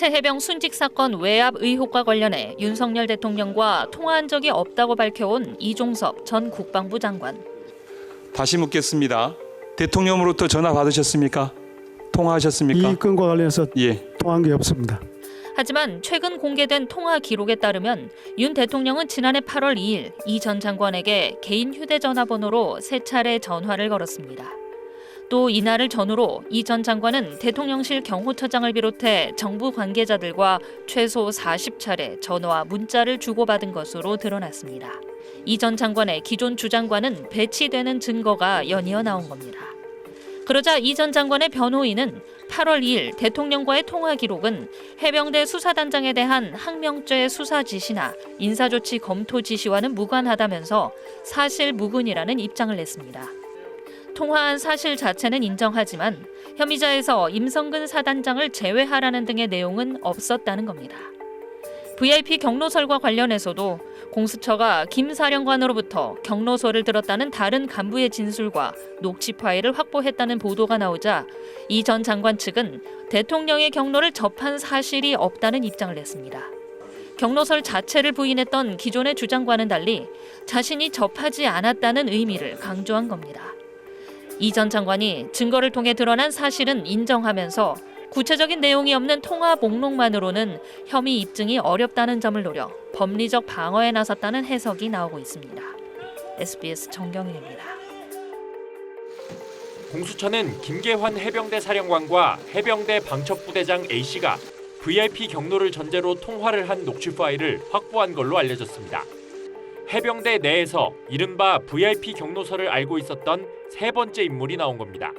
해체 해병 순직 사건 외압 의혹과 관련해 윤석열 대통령과 통화한 적이 없다고 밝혀온 이종섭 전 국방부 장관. 다시 묻겠습니다. 대통령으로부터 전화 받으셨습니까? 통화하셨습니까? 이 건과 관련해서 예. 통화한 게 없습니다. 하지만 최근 공개된 통화 기록에 따르면 윤 대통령은 지난해 8월 2일 이 전 장관에게 개인 휴대전화번호로 3차례 전화를 걸었습니다. 또 이날을 전후로 이 전 장관은 대통령실 경호처장을 비롯해 정부 관계자들과 최소 40차례 전화와 문자를 주고받은 것으로 드러났습니다. 이 전 장관의 기존 주장과는 배치되는 증거가 연이어 나온 겁니다. 그러자 이 전 장관의 변호인은 8월 2일 대통령과의 통화 기록은 해병대 수사단장에 대한 항명죄 수사 지시나 인사조치 검토 지시와는 무관하다면서 사실 무근이라는 입장을 냈습니다. 통화한 사실 자체는 인정하지만 혐의자에서 임성근 사단장을 제외하라는 등의 내용은 없었다는 겁니다. VIP 경로설과 관련해서도 공수처가 김 사령관으로부터 경로설을 들었다는 다른 간부의 진술과 녹취 파일을 확보했다는 보도가 나오자 이 전 장관 측은 대통령의 경로를 접한 사실이 없다는 입장을 냈습니다. 경로설 자체를 부인했던 기존의 주장과는 달리 자신이 접하지 않았다는 의미를 강조한 겁니다. 이 전 장관이 증거를 통해 드러난 사실은 인정하면서 구체적인 내용이 없는 통화 목록만으로는 혐의 입증이 어렵다는 점을 노려 법리적 방어에 나섰다는 해석이 나오고 있습니다. SBS 정경희입니다. 공수처는 김계환 해병대 사령관과 해병대 방첩부대장 A씨가 VIP 경로를 전제로 통화를 한 녹취 파일을 확보한 걸로 알려졌습니다. 해병대 내에서 이른바 VIP 경로설을 알고 있었던 세 번째 인물이 나온 겁니다.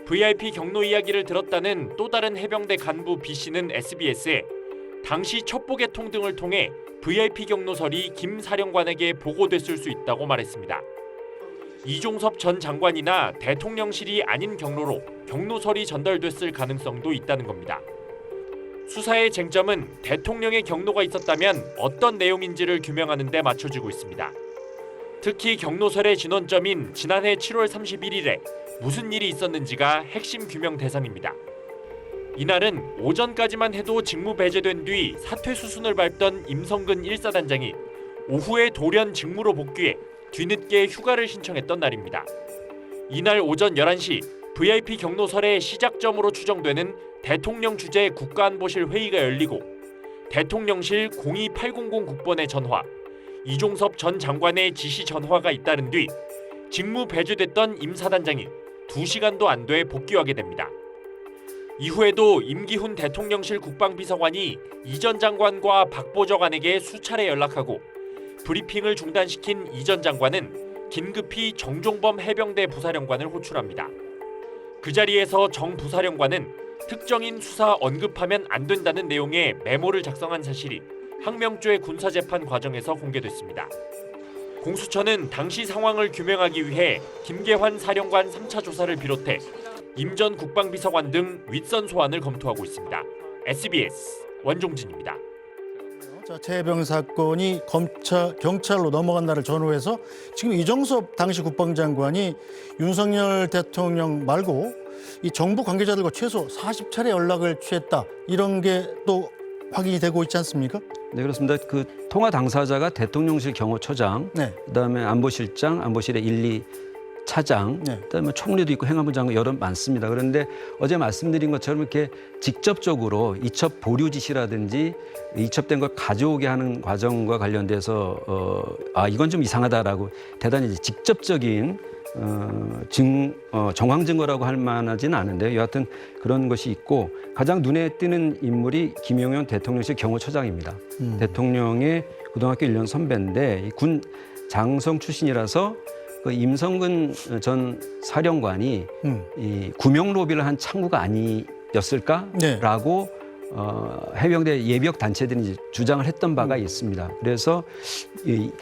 VIP 경로 이야기를 들었다는 또 다른 해병대 간부 B씨는 SBS에 당시 첩보개통 등을 통해 VIP 경로설이 김 사령관에게 보고됐을 수 있다고 말했습니다. 이종섭 전 장관이나 대통령실이 아닌 경로로 경로설이 전달됐을 가능성도 있다는 겁니다. 수사의 쟁점은 대통령의 경로가 있었다면 어떤 내용인지를 규명하는 데 맞춰지고 있습니다. 특히 경로설의 진원점인 지난해 7월 31일에 무슨 일이 있었는지가 핵심 규명 대상입니다. 이날은 오전까지만 해도 직무 배제된 뒤 사퇴 수순을 밟던 임성근 1사단장이 오후에 돌연 직무로 복귀해 뒤늦게 휴가를 신청했던 날입니다. 이날 오전 11시 VIP 경로설의 시작점으로 추정되는 대통령 주재 국가안보실 회의가 열리고 대통령실 02800 국번의 전화, 이종섭 전 장관의 지시 전화가 잇따른 뒤 직무 배제됐던 임 사단장이 2시간도 안 돼 복귀하게 됩니다. 이후에도 임기훈 대통령실 국방비서관이 이 전 장관과 박보좌관에게 수차례 연락하고 브리핑을 중단시킨 이 전 장관은 긴급히 정종범 해병대 부사령관을 호출합니다. 그 자리에서 정 부사령관은 특정인 수사 언급하면 안 된다는 내용의 메모를 작성한 사실이 항명죄 군사재판 과정에서 공개됐습니다. 공수처는 당시 상황을 규명하기 위해 김계환 사령관 3차 조사를 비롯해 임 전 국방비서관 등 윗선 소환을 검토하고 있습니다. SBS 원종진입니다. 최해병 사건이 경찰로 넘어간 날을 전후해서 지금 이종섭 당시 국방장관이 윤석열 대통령 말고 이 정부 관계자들과 최소 40차례 연락을 취했다. 이런 게 또 확인이 되고 있지 않습니까? 네, 그렇습니다. 그 통화 당사자가 대통령실 경호처장, 네. 그다음에 안보실장, 안보실의 1, 2 차장, 네. 그다음에 총리도 있고 행안부 장관 여러 많습니다. 그런데 어제 말씀드린 것처럼 이렇게 직접적으로 이첩 보류 지시라든지 이첩된 걸 가져오게 하는 과정과 관련돼서 이건 좀 이상하다라고 대단히 직접적인 정황 증거라고 할 만하지는 않은데요. 여하튼 그런 것이 있고 가장 눈에 띄는 인물이 김용현 대통령실 경호처장입니다. 대통령의 고등학교 1년 선배인데 군 장성 출신이라서 그 임성근 전 사령관이 이 구명 로비를 한 창구가 아니었을까라고 해병대 예비역 단체들이 이제 주장을 했던 바가 있습니다. 그래서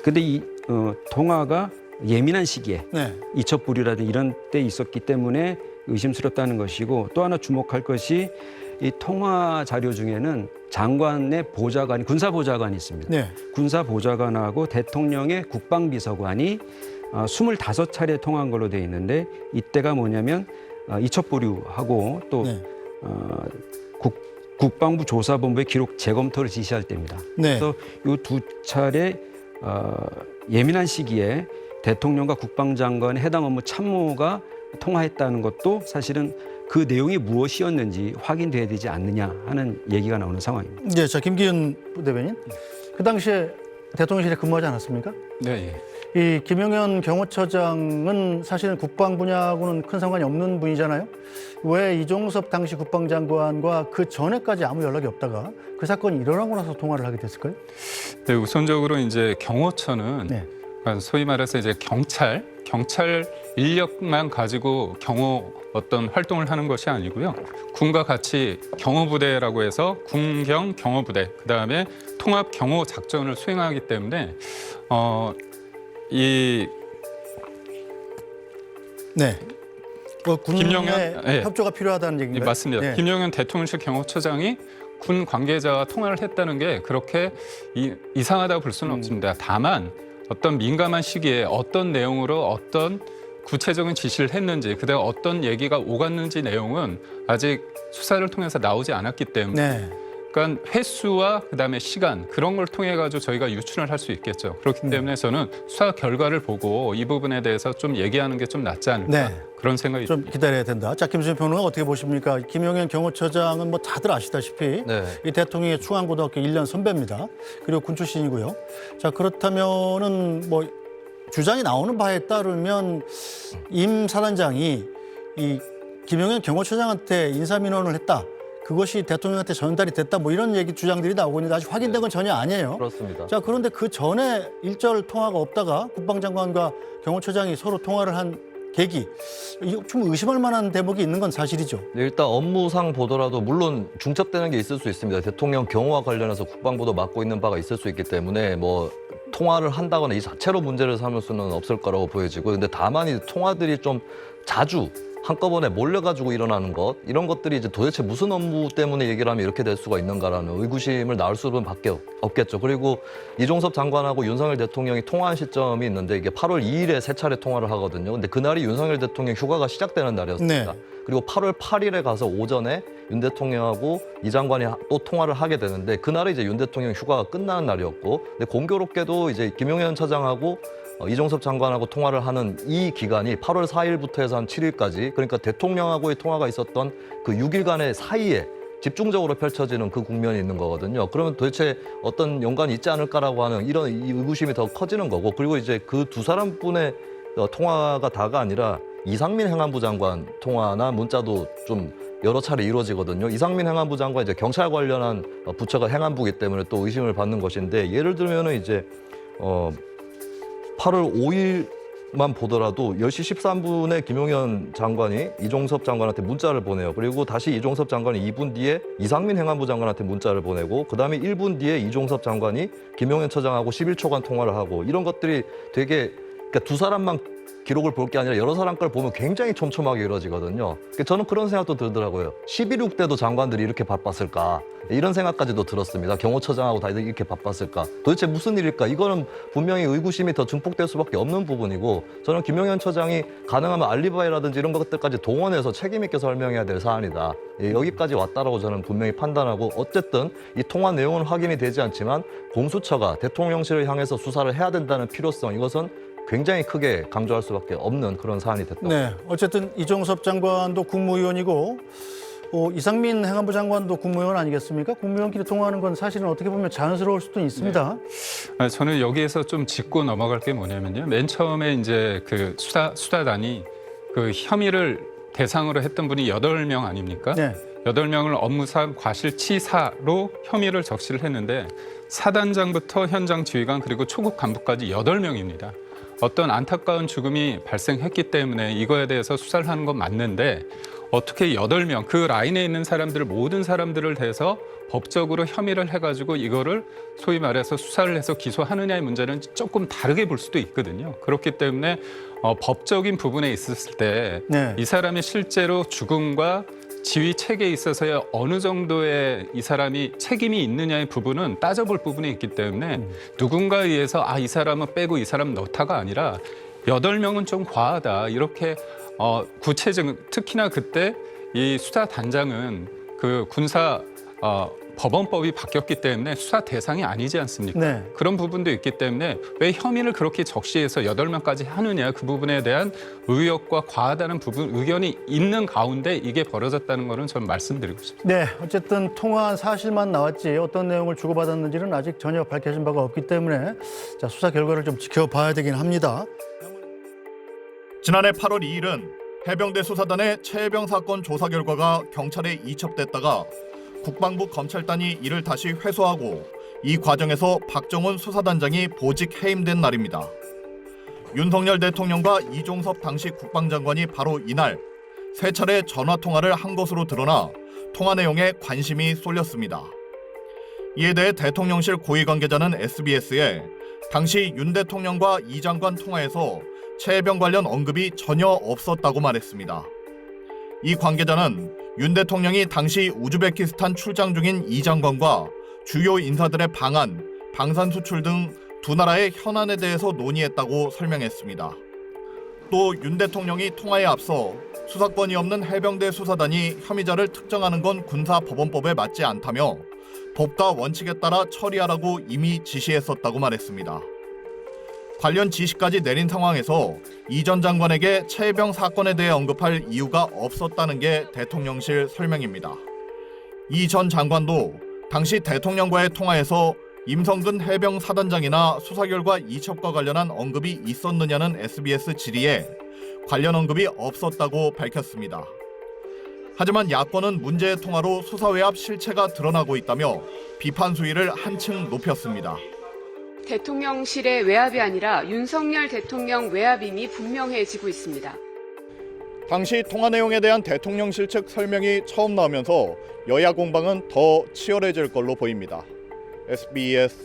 근데 이 통화가 예민한 시기에 네. 이첩 보류라든지 이런 때 있었기 때문에 의심스럽다는 것이고 또 하나 주목할 것이 이 통화 자료 중에는 장관의 보좌관이 군사 보좌관이 있습니다. 네. 군사 보좌관하고 대통령의 국방비서관이 25차례 통화한 걸로 돼 있는데 이때가 뭐냐면 이첩 보류하고 또 네. 국방부 조사본부의 기록 재검토를 지시할 때입니다. 네. 그래서 이 두 차례 예민한 시기에 대통령과 국방장관의 해당 업무 참모가 통화했다는 것도 사실은 그 내용이 무엇이었는지 확인돼야 되지 않느냐 하는 얘기가 나오는 상황입니다. 네, 자 김기현 부대변인, 그 당시에 대통령실에 근무하지 않았습니까? 네. 이 김용현 경호처장은 사실은 국방 분야하고는 큰 상관이 없는 분이잖아요. 왜 이종섭 당시 국방장관과 그 전에까지 아무 연락이 없다가 그 사건이 일어나고 나서 통화를 하게 됐을까요? 네, 우선적으로 이제 경호처는 네. 그러니까 소위 말해서 이제 경찰 인력만 가지고 경호 어떤 활동을 하는 것이 아니고요. 군과 같이 경호부대라고 해서 군경 경호부대, 그다음에 통합 경호 작전을 수행하기 때문에 이 네. 군의 김용현, 네. 협조가 필요하다는 얘기인가요? 맞습니다. 네. 김용현 대통령실 경호처장이 군 관계자와 통화를 했다는 게 그렇게 이상하다고 볼 수는 없습니다. 다만 어떤 민감한 시기에 어떤 내용으로 어떤 구체적인 지시를 했는지, 그다음 어떤 얘기가 오갔는지 내용은 아직 수사를 통해서 나오지 않았기 때문에 네. 그러니까 횟수와 그다음에 시간 그런 걸 통해 가지고 저희가 유추를 할 수 있겠죠. 그렇기 때문에 저는 수사 결과를 보고 이 부분에 대해서 좀 얘기하는 게 좀 낫지 않을까 네. 그런 생각이 좀 기다려야 된다. 자, 김수현 평론가 어떻게 보십니까? 김용현 경호처장은 뭐 다들 아시다시피 네. 이 대통령의 충안고등학교 1년 선배입니다. 그리고 군 출신이고요. 자, 그렇다면은 뭐 주장이 나오는 바에 따르면 임 사단장이 이 김용현 경호처장한테 인사민원을 했다. 그것이 대통령한테 전달이 됐다. 뭐 이런 얘기 주장들이 나오고 있는데 아직 확인된 건 전혀 아니에요. 그렇습니다. 자, 그런데 그 전에 일절 통화가 없다가 국방장관과 경호처장이 서로 통화를 한 계기, 이거 좀 의심할 만한 대목이 있는 건 사실이죠. 네, 일단 업무상 보더라도 물론 중첩되는 게 있을 수 있습니다. 대통령 경호와 관련해서 국방부도 맡고 있는 바가 있을 수 있기 때문에 뭐 통화를 한다거나 이 자체로 문제를 삼을 수는 없을 거라고 보여지고, 근데 다만 이 통화들이 좀 자주 한꺼번에 몰려가지고 일어나는 것, 이런 것들이 이제 도대체 무슨 업무 때문에 얘기를 하면 이렇게 될 수가 있는가라는 의구심을 낳을 수밖에 없겠죠. 그리고 이종섭 장관하고 윤석열 대통령이 통화한 시점이 있는데 이게 8월 2일에 세 차례 통화를 하거든요. 근데 그날이 윤석열 대통령 휴가가 시작되는 날이었습니다. 네. 그리고 8월 8일에 가서 오전에 윤 대통령하고 이 장관이 또 통화를 하게 되는데 그날이 이제 윤 대통령 휴가가 끝나는 날이었고, 근데 공교롭게도 이제 김용현 차장하고 이종섭 장관하고 통화를 하는 이 기간이 8월 4일부터 해서 한 7일까지, 그러니까 대통령하고의 통화가 있었던 그 6일간의 사이에 집중적으로 펼쳐지는 그 국면이 있는 거거든요. 그러면 도대체 어떤 연관이 있지 않을까라고 하는 이런 의구심이 더 커지는 거고, 그리고 이제 그 두 사람뿐의 통화가 다가 아니라 이상민 행안부 장관 통화나 문자도 좀 여러 차례 이루어지거든요. 이상민 행안부 장관 이제 경찰 관련한 부처가 행안부이기 때문에 또 의심을 받는 것인데, 예를 들면은 이제 8월 5일만 보더라도 10시 13분에 김용현 장관이 이종섭 장관한테 문자를 보내요. 그리고 다시 이종섭 장관이 2분 뒤에 이상민 행안부 장관한테 문자를 보내고, 그다음에 1분 뒤에 이종섭 장관이 김용현 처장하고 11초간 통화를 하고, 이런 것들이 되게 그러니까 두 사람만 기록을 볼 게 아니라 여러 사람 걸 보면 굉장히 촘촘하게 이루어지거든요. 저는 그런 생각도 들더라고요. 11.6 때도 장관들이 이렇게 바빴을까? 이런 생각까지도 들었습니다. 경호처장하고 다 이렇게 바빴을까? 도대체 무슨 일일까? 이거는 분명히 의구심이 더 증폭될 수밖에 없는 부분이고, 저는 김용현 처장이 가능하면 알리바이라든지 이런 것들까지 동원해서 책임 있게 설명해야 될 사안이다. 여기까지 왔다라고 저는 분명히 판단하고, 어쨌든 이 통화 내용은 확인이 되지 않지만 공수처가 대통령실을 향해서 수사를 해야 된다는 필요성, 이것은 굉장히 크게 강조할 수밖에 없는 그런 사안이 됐다. 네, 어쨌든 이종섭 장관도 국무위원이고 이상민 행안부 장관도 국무위원 아니겠습니까? 국무위원끼리 통화하는 건 사실은 어떻게 보면 자연스러울 수도 있습니다. 네. 저는 여기에서 좀 짚고 넘어갈 게 뭐냐면요. 맨 처음에 이제 그 수사단이 그 혐의를 대상으로 했던 분이 8명 아닙니까? 네. 8명을 업무상 과실치사로 혐의를 적시를 했는데, 사단장부터 현장 지휘관 그리고 초급 간부까지 8명입니다. 어떤 안타까운 죽음이 발생했기 때문에 이거에 대해서 수사를 하는 건 맞는데, 어떻게 8명, 그 라인에 있는 사람들 모든 사람들을 대해서 법적으로 혐의를 해가지고 이거를 소위 말해서 수사를 해서 기소하느냐의 문제는 조금 다르게 볼 수도 있거든요. 그렇기 때문에 법적인 부분에 있었을 때 이 사람이 실제로 죽음과 지휘 체계에 있어서의 어느 정도의 이 사람이 책임이 있느냐의 부분은 따져볼 부분이 있기 때문에 누군가에 의해서 이 사람은 빼고 이 사람 넣다가 아니라 8명은 좀 과하다. 이렇게 구체적, 특히나 그때 이 수사단장은 그 군사 법원법이 바뀌었기 때문에 수사 대상이 아니지 않습니까? 네. 그런 부분도 있기 때문에 왜 혐의를 그렇게 적시해서 8명까지 하느냐 그 부분에 대한 의혹과 과하다는 부분 의견이 있는 가운데 이게 벌어졌다는 거는 전 말씀드리고 싶습니다. 네, 어쨌든 통화한 사실만 나왔지 어떤 내용을 주고받았는지는 아직 전혀 밝혀진 바가 없기 때문에 자, 수사 결과를 좀 지켜봐야 되긴 합니다. 지난해 8월 2일은 해병대 수사단의 최해병 사건 조사 결과가 경찰에 이첩됐다가 국방부 검찰단이 이를 다시 회수하고 이 과정에서 박정훈 수사단장이 보직 해임된 날입니다. 윤석열 대통령과 이종섭 당시 국방장관이 바로 이날 세 차례 전화 통화를 한 것으로 드러나 통화 내용에 관심이 쏠렸습니다. 이에 대해 대통령실 고위 관계자는 SBS에 당시 윤 대통령과 이 장관 통화에서 최해병 관련 언급이 전혀 없었다고 말했습니다. 이 관계자는 윤 대통령이 당시 우즈베키스탄 출장 중인 이 장관과 주요 인사들의 방한, 방산 수출 등 두 나라의 현안에 대해서 논의했다고 설명했습니다. 또 윤 대통령이 통화에 앞서 수사권이 없는 해병대 수사단이 혐의자를 특정하는 건 군사법원법에 맞지 않다며 법과 원칙에 따라 처리하라고 이미 지시했었다고 말했습니다. 관련 지시까지 내린 상황에서 이 전 장관에게 최해병 사건에 대해 언급할 이유가 없었다는 게 대통령실 설명입니다. 이 전 장관도 당시 대통령과의 통화에서 임성근 해병 사단장이나 수사 결과 이첩과 관련한 언급이 있었느냐는 SBS 질의에 관련 언급이 없었다고 밝혔습니다. 하지만 야권은 문제의 통화로 수사 외압 실체가 드러나고 있다며 비판 수위를 한층 높였습니다. 대통령실의 외압이 아니라 윤석열 대통령 외압임이 분명해지고 있습니다. 당시 통화 내용에 대한 대통령실 측 설명이 처음 나오면서 여야 공방은 더 치열해질 걸로 보입니다. SBS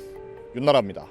윤나라입니다.